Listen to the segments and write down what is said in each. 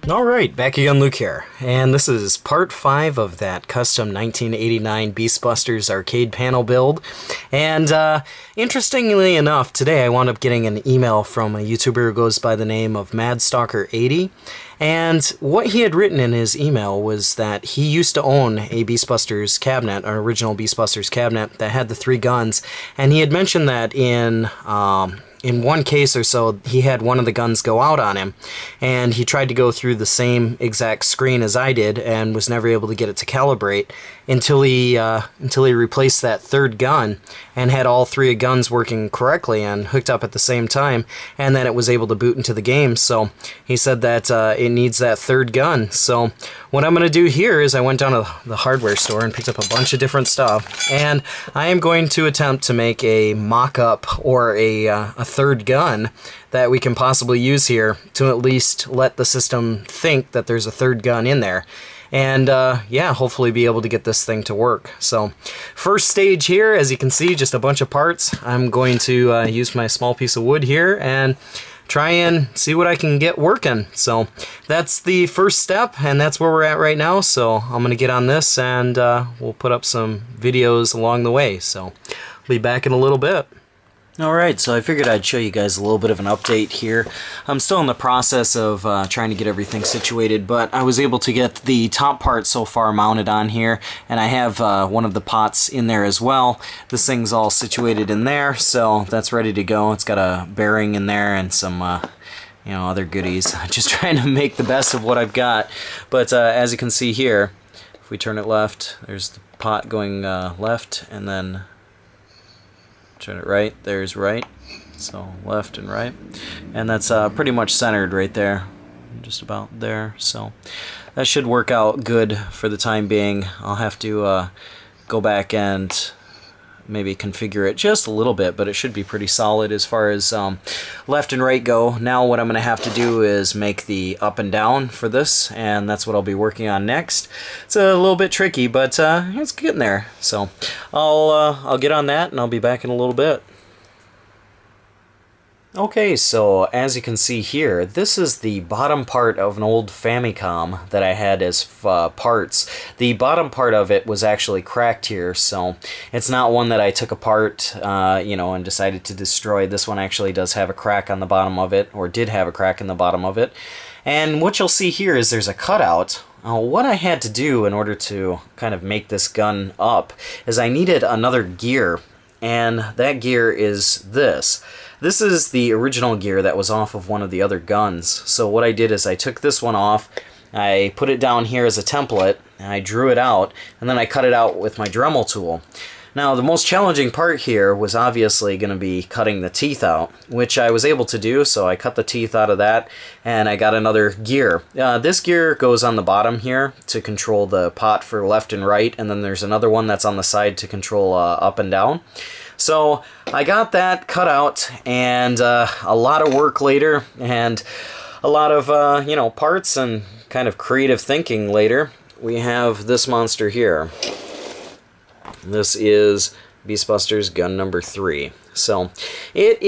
Alright, back again, Luke here, and this is part 5 of that custom 1989 Beastbusters arcade panel build. And interestingly enough, today I wound up getting an email from a YouTuber who goes by the name of MadStalker80, and what he had written in his email was that he used to own a Beastbusters cabinet, an original Beastbusters cabinet that had the 3 guns, and he had mentioned that in one case or so, he had one of the guns go out on him, and he tried to go through the same exact screen as I did and was never able to get it to calibrate until he replaced that 3rd gun and had all 3 guns working correctly and hooked up at the same time, and then it was able to boot into the game. So he said that it needs that 3rd gun. So what I'm going to do here is I went down to the hardware store and picked up a bunch of different stuff, and I am going to attempt to make a mock-up or a 3rd gun that we can possibly use here to at least let the system think that there's a 3rd gun in there. And yeah, hopefully be able to get this thing to work. So first stage here, as you can see, just a bunch of parts. I'm going to use my small piece of wood here and try and see what I can get working. So that's the first step, and that's where we're at right now. So I'm going to get on this, and we'll put up some videos along the way. So I'll be back in a little bit. Alright, so I figured I'd show you guys a little bit of an update here. I'm still in the process of trying to get everything situated, but I was able to get the top part so far mounted on here, and I have one of the pots in there as well. This thing's all situated in there, so that's ready to go. It's got a bearing in there and some other goodies. Just trying to make the best of what I've got. But as you can see here, if we turn it left, there's the pot going left, and then turn it right, there's right, so left and right, and that's pretty much centered right there, just about there, so that should work out good for the time being. I'll have to go back and maybe configure it just a little bit, but it should be pretty solid as far as left and right go. Now what I'm going to have to do is make the up and down for this, and that's what I'll be working on next. It's a little bit tricky, but it's getting there. So I'll get on that, and I'll be back in a little bit. Okay, so as you can see here, this is the bottom part of an old Famicom that I had as parts. The bottom part of it was actually cracked here, so it's not one that I took apart, and decided to destroy. This one actually does have a crack on the bottom of it, or did have a crack in the bottom of it. And what you'll see here is there's a cutout. What I had to do in order to kind of make this gun up is I needed another gear, and that gear is this. This is the original gear that was off of one of the other guns. So what I did is I took this one off, I put it down here as a template, and I drew it out, and then I cut it out with my Dremel tool. Now the most challenging part here was obviously going to be cutting the teeth out, which I was able to do, so I cut the teeth out of that, and I got another gear. This gear goes on the bottom here to control the pot for left and right, and then there's another one that's on the side to control up and down. So I got that cut out, and a lot of work later, and a lot of parts and kind of creative thinking later. We have this monster here. This is Beastbusters gun number 3. So it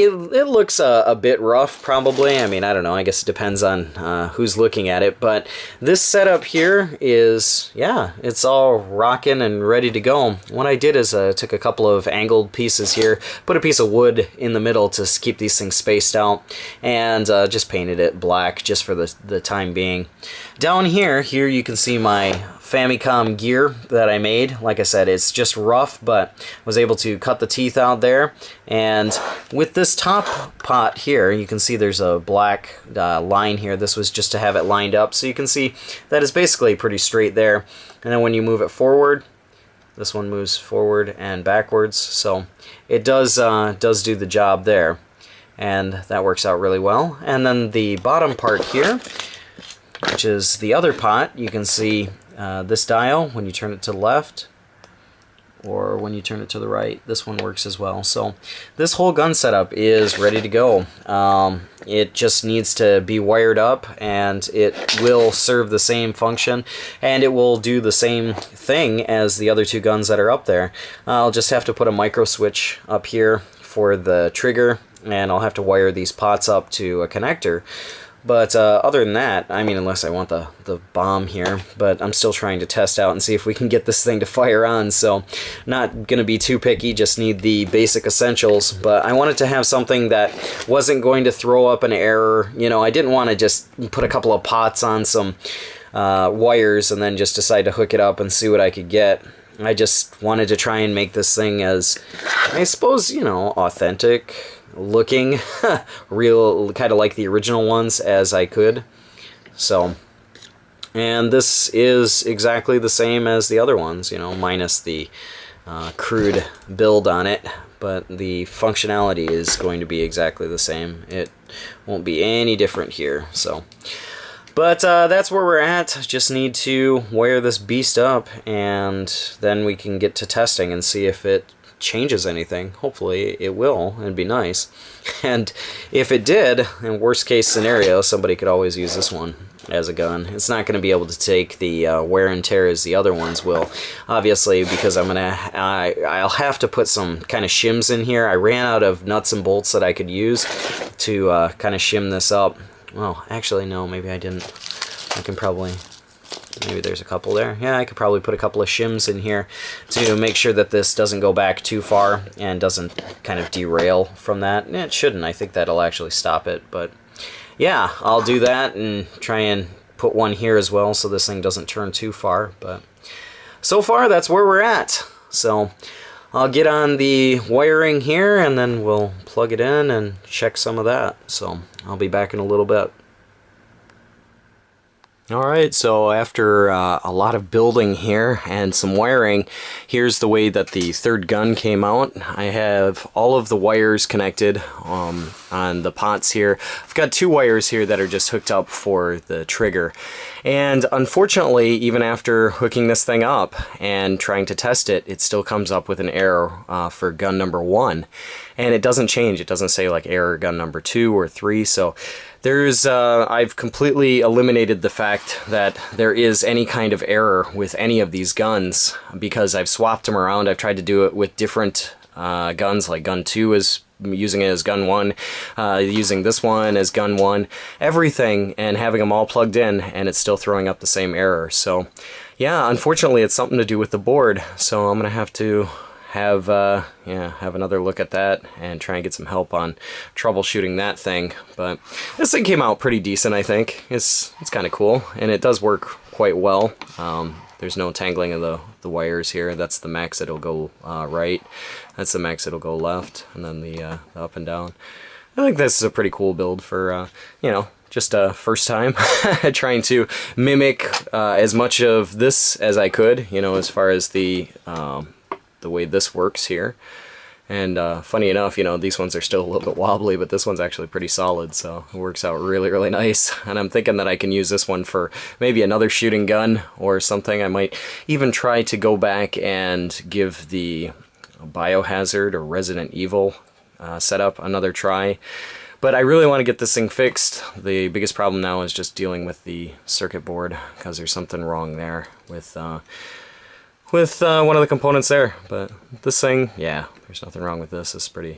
looks a bit rough, probably. I mean, I don't know. I guess it depends on who's looking at it. But this setup here is, yeah, it's all rocking and ready to go. What I did is took a couple of angled pieces here, put a piece of wood in the middle to keep these things spaced out, and just painted it black just for the time being. Down here you can see my Famicom gear that I made. Like I said, it's just rough, but was able to cut the teeth out there. And with this top pot here, you can see there's a black line here. This was just to have it lined up, so you can see that is basically pretty straight there. And then when you move it forward, this one moves forward and backwards, so it does do the job there, and that works out really well. And then the bottom part here, which is the other pot, you can see this dial, when you turn it to the left or when you turn it to the right, this one works as well. So this whole gun setup is ready to go. It just needs to be wired up, and it will serve the same function, and it will do the same thing as the other 2 guns that are up there. I'll just have to put a micro switch up here for the trigger, and I'll have to wire these pots up to a connector. But other than that, I mean, unless I want the bomb here, but I'm still trying to test out and see if we can get this thing to fire on, so not going to be too picky, just need the basic essentials. But I wanted to have something that wasn't going to throw up an error. You know, I didn't want to just put a couple of pots on some wires and then just decide to hook it up and see what I could get. I just wanted to try and make this thing as, I suppose, you know, authentic looking, real, kind of like the original ones as I could. So, and this is exactly the same as the other ones, you know, minus the crude build on it, but the functionality is going to be exactly the same. It won't be any different here, so. But that's where we're at. Just need to wire this beast up, and then we can get to testing and see if it changes anything. Hopefully it will, and be nice. And if it did, in worst case scenario, somebody could always use this one as a gun. It's not going to be able to take the wear and tear as the other ones will, obviously, because I'll have to put some kind of shims in here. I ran out of nuts and bolts that I could use to kind of shim this up. Well, actually, no, maybe I didn't. I can probably, maybe there's a couple there. Yeah, I could probably put a couple of shims in here to make sure that this doesn't go back too far and doesn't kind of derail from that. It shouldn't. I think that'll actually stop it. But yeah, I'll do that and try and put one here as well so this thing doesn't turn too far. But so far, that's where we're at. So I'll get on the wiring here and then we'll plug it in and check some of that. So I'll be back in a little bit. Alright, so after a lot of building here and some wiring, here's the way that the third gun came out. I have all of the wires connected on the pots here. I've got two wires here that are just hooked up for the trigger. And unfortunately, even after hooking this thing up and trying to test it, it still comes up with an error for gun number 1. And it doesn't change. It doesn't say like error gun number 2 or 3. So there's, I've completely eliminated the fact that there is any kind of error with any of these guns because I've swapped them around. I've tried to do it with different guns, like gun 2 is using it as gun 1, using this one as gun 1, everything, and having them all plugged in, and it's still throwing up the same error. So yeah, unfortunately it's something to do with the board, so I'm gonna have to have another look at that and try and get some help on troubleshooting that thing. But this thing came out pretty decent, I think. It's kind of cool, and it does work quite well. There's no tangling of the wires here. That's the max it'll go right. That's the max it'll go left, and then the up and down. I think this is a pretty cool build for, you know, just a first time trying to mimic as much of this as I could, you know, as far as the way this works here. And funny enough, you know, these ones are still a little bit wobbly, but this one's actually pretty solid, so it works out really, really nice. And I'm thinking that I can use this one for maybe another shooting gun or something. I might even try to go back and give the Biohazard or Resident Evil setup another try. But I really want to get this thing fixed. The biggest problem now is just dealing with the circuit board, because there's something wrong there with one of the components there. But this thing, yeah, there's nothing wrong with this. It's pretty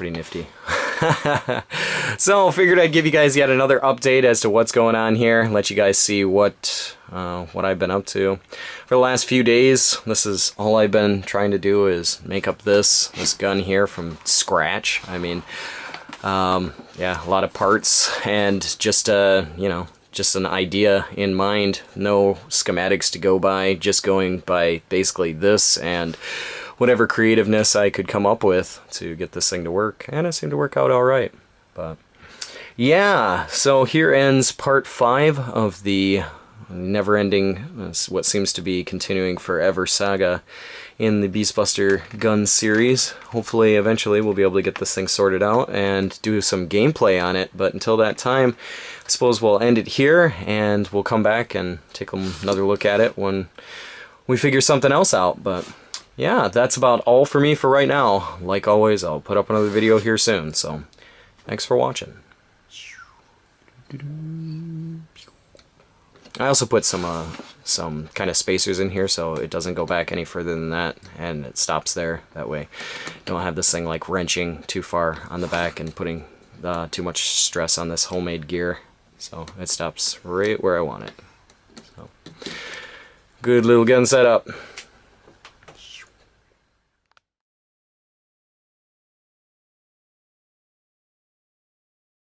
nifty. So figured I'd give you guys yet another update as to what's going on here, let you guys see what I've been up to for the last few days. This is all I've been trying to do, is make up this gun here from scratch. I mean, yeah, a lot of parts and just you know, just an idea in mind, no schematics to go by, just going by basically this and whatever creativeness I could come up with to get this thing to work, and it seemed to work out all right. But yeah, so here ends part 5 of the never-ending, what seems to be continuing forever saga in the Beastbuster gun series. Hopefully eventually we'll be able to get this thing sorted out and do some gameplay on it, but until that time I suppose we'll end it here, and we'll come back and take another look at it when we figure something else out. But yeah, that's about all for me for right now. Like always, I'll put up another video here soon, so thanks for watching. I also put some kind of spacers in here so it doesn't go back any further than that, and it stops there. That way don't have this thing like wrenching too far on the back and putting too much stress on this homemade gear. So it stops right where I want it. So good little gun setup.